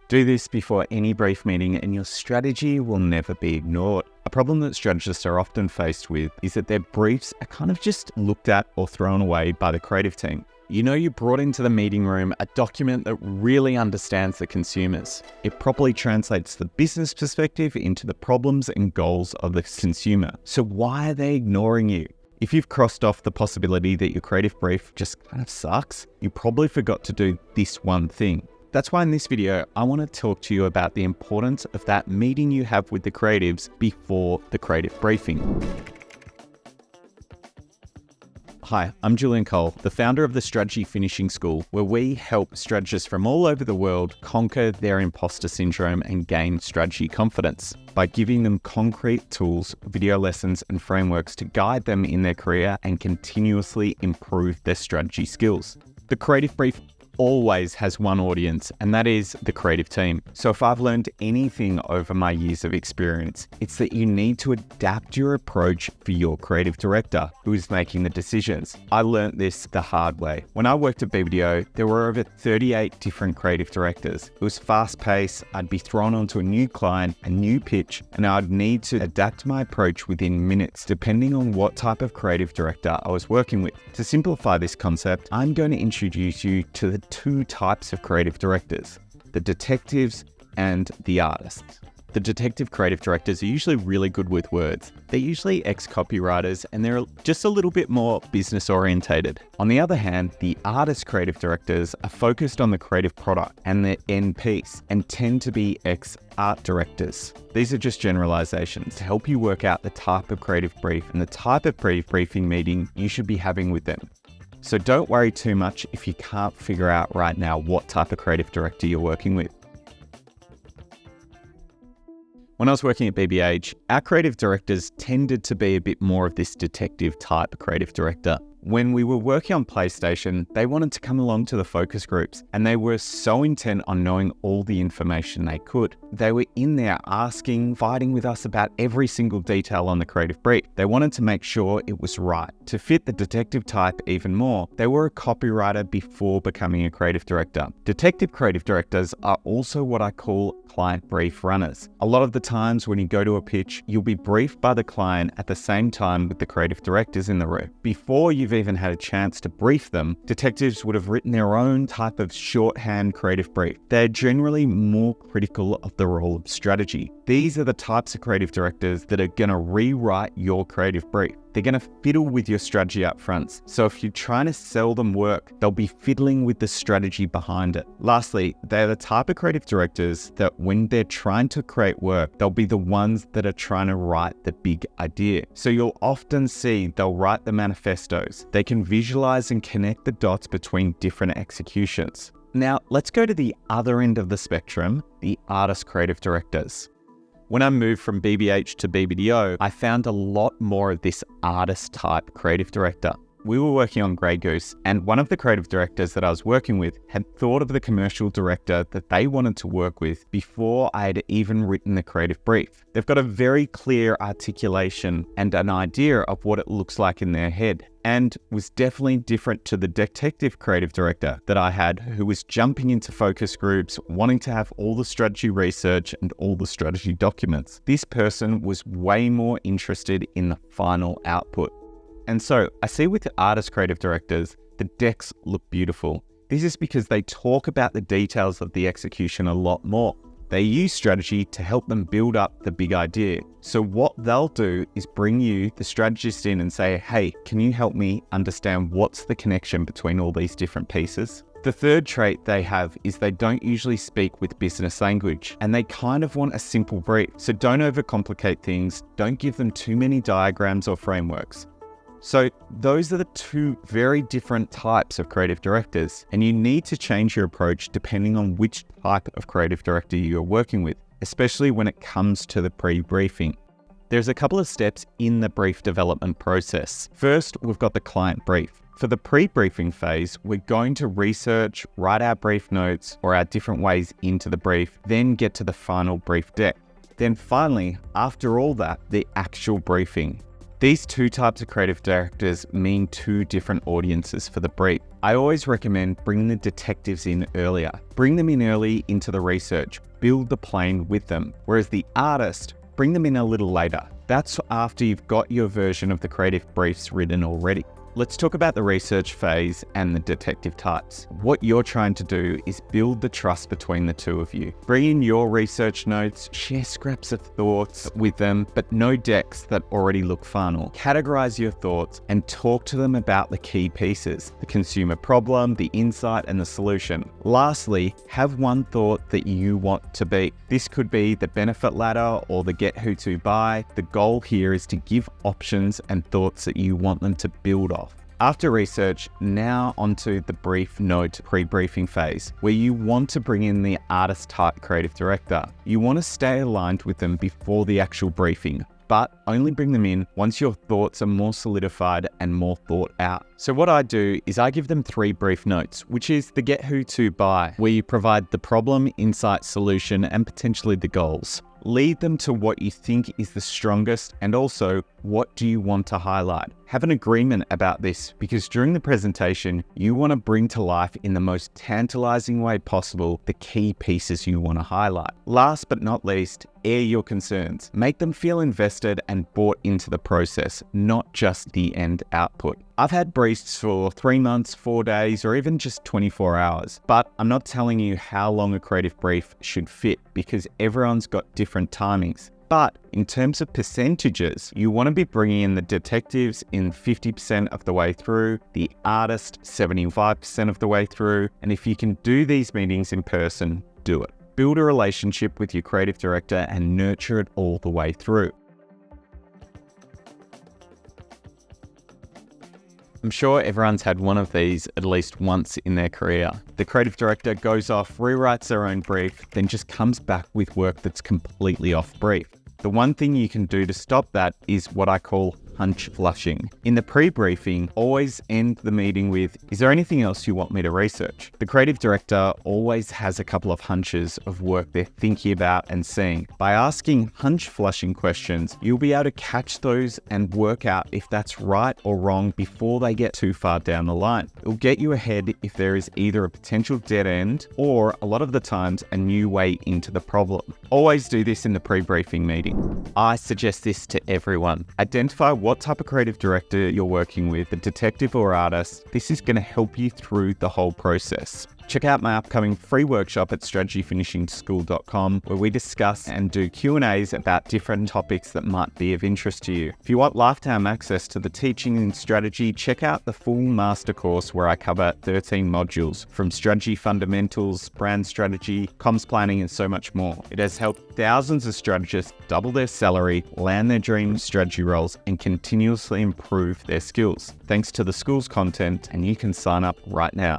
Do this before any brief meeting and your strategy will never be ignored. A problem that strategists are often faced with is that their briefs are kind of just looked at or thrown away by the creative team. You know, you brought into the meeting room a document that really understands the consumers. It properly translates the business perspective into the problems and goals of the consumer. So why are they ignoring you? If you've crossed off the possibility that your creative brief just kind of sucks, you probably forgot to do this one thing. That's why in this video, I want to talk to you about the importance of that meeting you have with the creatives before the creative briefing. Hi, I'm Julian Cole, the founder of the Strategy Finishing School, where we help strategists from all over the world conquer their imposter syndrome and gain strategy confidence by giving them concrete tools, video lessons, and frameworks to guide them in their career and continuously improve their strategy skills. The creative brief always has one audience, and that is the creative team. So if I've learned anything over my years of experience, it's that you need to adapt your approach for your creative director who is making the decisions. I learned this the hard way. When I worked at BBDO, there were over 38 different creative directors. It was fast paced, I'd be thrown onto a new client, a new pitch, and I'd need to adapt my approach within minutes, depending on what type of creative director I was working with. To simplify this concept, I'm going to introduce you to the two types of creative directors, the detectives and the artists. The detective creative directors are usually really good with words. They're usually ex-copywriters and they're just a little bit more business orientated. On the other hand, the artist creative directors are focused on the creative product and the end piece and tend to be ex-art directors. These are just generalizations to help you work out the type of creative brief and the type of briefing meeting you should be having with them. So don't worry too much if you can't figure out right now what type of creative director you're working with. When I was working at BBH, our creative directors tended to be a bit more of this detective type creative director. When we were working on PlayStation, they wanted to come along to the focus groups and they were so intent on knowing all the information they could. They were in there asking, fighting with us about every single detail on the creative brief. They wanted to make sure it was right. To fit the detective type even more, they were a copywriter before becoming a creative director. Detective creative directors are also what I call client brief runners. A lot of the times when you go to a pitch, you'll be briefed by the client at the same time with the creative directors in the room. Before you've even had a chance to brief them, detectives would have written their own type of shorthand creative brief. They're generally more critical of the role of strategy. These are the types of creative directors that are going to rewrite your creative brief. They're going to fiddle with your strategy up front. So if you're trying to sell them work, they'll be fiddling with the strategy behind it. Lastly, they're the type of creative directors that when they're trying to create work, they'll be the ones that are trying to write the big idea. So you'll often see they'll write the manifestos. They can visualize and connect the dots between different executions. Now, let's go to the other end of the spectrum, the artist creative directors. When I moved from BBH to BBDO, I found a lot more of this artist type creative director. We were working on Grey Goose, and one of the creative directors that I was working with had thought of the commercial director that they wanted to work with before I had even written the creative brief. They've got a very clear articulation and an idea of what it looks like in their head, and was definitely different to the detective creative director that I had, who was jumping into focus groups, wanting to have all the strategy research and all the strategy documents. This person was way more interested in the final output. And so I see with the artist creative directors, the decks look beautiful. This is because they talk about the details of the execution a lot more. They use strategy to help them build up the big idea. So what they'll do is bring you, the strategist, in and say, hey, can you help me understand what's the connection between all these different pieces? The third trait they have is they don't usually speak with business language and they kind of want a simple brief. So don't overcomplicate things. Don't give them too many diagrams or frameworks. So those are the two very different types of creative directors, and you need to change your approach depending on which type of creative director you're working with, especially when it comes to the pre-briefing. There's a couple of steps in the brief development process. First, we've got the client brief. For the pre-briefing phase, we're going to research, write our brief notes or our different ways into the brief, then get to the final brief deck. Then finally, after all that, the actual briefing. These two types of creative directors mean two different audiences for the brief. I always recommend bringing the detectives in earlier. Bring them in early into the research. Build the plane with them. Whereas the artist, bring them in a little later. That's after you've got your version of the creative briefs written already. Let's talk about the research phase and the detective types. What you're trying to do is build the trust between the two of you. Bring in your research notes, share scraps of thoughts with them, but no decks that already look fun. Or categorize your thoughts and talk to them about the key pieces, the consumer problem, the insight, and the solution. Lastly, have one thought that you want to beat. This could be the benefit ladder or the get who to buy. The goal here is to give options and thoughts that you want them to build off. After research, now onto the brief note pre-briefing phase, where you want to bring in the artist type creative director. You want to stay aligned with them before the actual briefing, but only bring them in once your thoughts are more solidified and more thought out. So what I do is I give them 3 brief notes, which is the get who to buy, where you provide the problem, insight, solution, and potentially the goals. Lead them to what you think is the strongest and also what do you want to highlight. Have an agreement about this because during the presentation, you want to bring to life in the most tantalizing way possible the key pieces you want to highlight. Last but not least, air your concerns. Make them feel invested and bought into the process, not just the end output. I've had briefs for 3 months, 4 days, or even just 24 hours, but I'm not telling you how long a creative brief should fit because everyone's got different timings. But in terms of percentages, you want to be bringing in the detectives in 50% of the way through, the artist 75% of the way through, and if you can do these meetings in person, do it. Build a relationship with your creative director and nurture it all the way through. I'm sure everyone's had one of these at least once in their career. The creative director goes off, rewrites their own brief, then just comes back with work that's completely off brief. The one thing you can do to stop that is what I call hunch flushing. In the pre-briefing, always end the meeting with, is there anything else you want me to research? The creative director always has a couple of hunches of work they're thinking about and seeing. By asking hunch flushing questions, you'll be able to catch those and work out if that's right or wrong before they get too far down the line. It'll get you ahead if there is either a potential dead end or a lot of the times a new way into the problem. Always do this in the pre-briefing meeting. I suggest this to everyone. Identify what type of creative director you're working with, a detective or artist. This is going to help you through the whole process. Check out my upcoming free workshop at strategyfinishingschool.com where we discuss and do Q&As about different topics that might be of interest to you. If you want lifetime access to the teaching and strategy, check out the full master course where I cover 13 modules from strategy fundamentals, brand strategy, comms planning, and so much more. It has helped thousands of strategists double their salary, land their dream strategy roles, and continuously improve their skills. Thanks to the school's content, and you can sign up right now.